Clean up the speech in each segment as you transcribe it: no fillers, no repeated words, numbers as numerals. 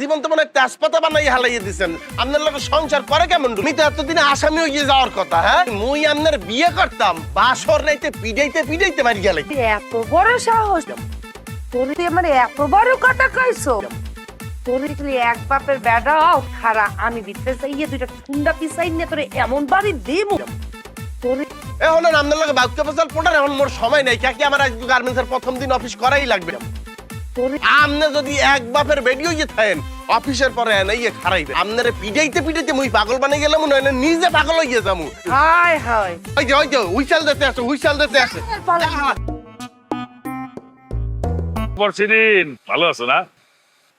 জীবন তো মনে হয় তেজপাতা বানাই হালাইয়ে দিচ্ছেন। আপনার লোক সংসার করে কেমন? তুমি তো এতদিনে আসামি হয়ে যাওয়ার কথা। হ্যাঁ, মুই আপনার বিয়ে করতাম, বাসর নাইতে পিড়াইতে পিড়াইতে মারি গেলে। এত বড় সাহস তোর, মানে এত বড় কথা কইছো? তোর এক বাপের বেড়া খারা, আমি ভিতরে চাইয়ে দুইটা ঠুন্ডা পিছাই নিয়ে তোরে এমন বাড়ি দিমু। তোর এখন আপনার লোক বাক্য ফসল পড়ার এখন মোর সময় নেই। কাকি আমার আজ গার্মেন্টসের প্রথম দিন অফিস করাই লাগবে। আপনি যদি এক বাপের বেডিও ইয়ে থাকেন অফিসের পরে এনে খারাইবে। আপনারে পিড়াইতে পিড়াইতে মুই পাগল বানাই গেলাম, নইলে নিজে পাগল হয়ে যাবো। হায় হায়, ওই যে হুইসেল দিতে আসে, হুইসেল দিতে আসে। ভালো আছো না?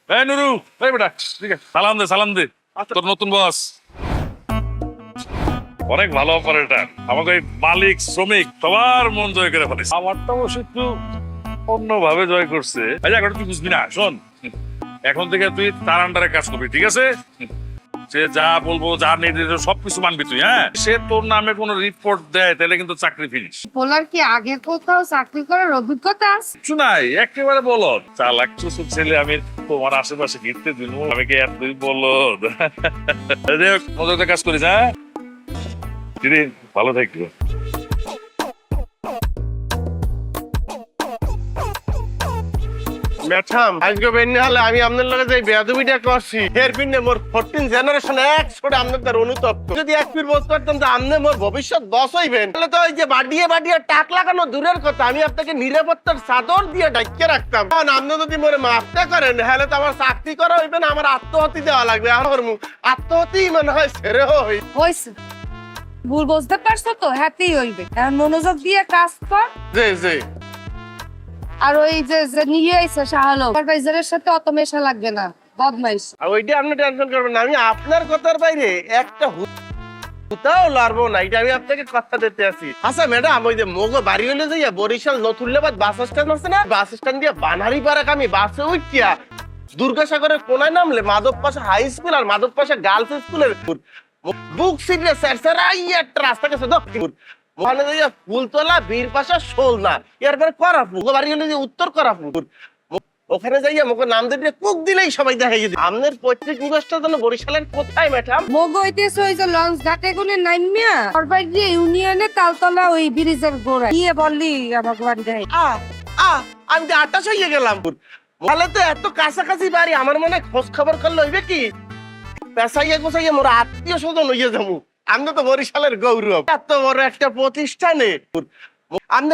এই নুরু, এই বেটা, ঠিক আছে, সালাম দে, সালাম দে। তোর নতুন বস অনেক ভালো অপারেটর। আমাকে মালিক শ্রমিক সবার মন জয় করে ফেলেছে। আমারটা অবশ্য একটু অন্যভাবে জয় করছে। এখন তুই বুঝবি না, শোন, এখন থেকে তুই তার আন্ডারে কাজ করবি, ঠিক আছে? সে যা বলবো, যা নির্দেশ সবকিছু মানবি তুই। হ্যাঁ, সে তোর নামে কোনো রিপোর্ট দেয় তাহলে কিন্তু চাকরি ফিনিশ। বলার কি আগে কোথাও চাকরি করার অভিজ্ঞতা আছে? কিছু নাই, একেবারে বলদ। চালাক চুসুর ছেলে আমি তোমার আশেপাশে ঘিরতে দিন, আমি কি আর তুই বলদ? মজাতে কাজ করিস। হ্যাঁ, ভালো থাকবো। ম্যাডাম, আজকে বেন্নি হলে আমি আপনার লগে যে বেয়াদবিটা করছি, এর পিনে মোর 14 জেনারেশন এক ছোট আপনাদের অনুতপ্ত। যদি এক পীর বলতে পারতাম যে আপনি মোর ভবিষ্যৎ বস হইবেন, তাহলে তো ওই যে বাডিয়ে বাডিয়ে টাক লাগানো দূরের কথা, আমি আপনাকে নিরাপত্তার চাদর দিয়ে ঢাকিয়ে রাখতাম। কারণ আপনি যদি মোরে মাফটা করেন, তাহলে তো আমার চাকরি করা হইবে না, আমার আত্মহত্যা দেওয়া লাগবে। আমার আত্মহত্যা মনে হয় ছেড়ে হয়েছে। ভুল বুঝতে পারছো তো, হ্যাতেই হইবে। এখন মনোযোগ দিয়ে কাজ কর। জি জি। আর ওই যে নিয়ে আইছে শাহালো, সুপারভাইজারের সাথে অত মেশা লাগবে না, বদমাইশ। আর ওইটা আপনি টেনশন করবেন না, আমি আপনার কথার বাইরে একটা হুতাও লড়বো না, এটা আমি আপনাকে কথা দিতে আছি। আচ্ছা ম্যাডাম, ওই যে মোগো বাড়ি হলে যাইয়া বরিশাল নতুল্লাবাদ বাস স্ট্যান্ড আছে না, বাস স্ট্যান্ড দিয়ে বানারি পাড়া আমি বাসে উঠিয়া দুর্গাসাগরের কোনায় নামলে মাধব পাশা হাই স্কুল আর মাধব পাশা গার্লস স্কুলের বুক সিটে স্যারসারাইয়া একটা রাস্তা গেছে দক্ষিণ ওখানে যাইয়া ফুলতলা বীর পাশা শোলনা, এরপরে করাপুর বাড়ি হলে যে উত্তর করাপুর, ওখানে যাইয়া মোকে নাম দিয়ে কুক দিলেই সবাই দেখাই দিবে। আপনার পৈতৃক নিবাসটা যেন বরিশালের কোথায় ম্যাডাম? মগো হইতেছে ওই যে লঞ্চ ঘাটে গুনে নামিয়া সরবাইজি ইউনিয়নে তালতলা ওই ব্রিজের গোড়ায় গিয়ে বললি আমাকে বাড়ি দেয়। আমি তো 28 হয়ে গেলাম। তাহলে তো এত কাছাকাছি বাড়ি, আমার মনে খোঁজ খবর করলে হইবে কি পেশাইয়া গোছাইয়া মোর আত্মীয় স্বজন হইয়া যাবো। আমরা তো বরিশালের গৌরব, এত বড় একটা প্রতিষ্ঠানে আপনি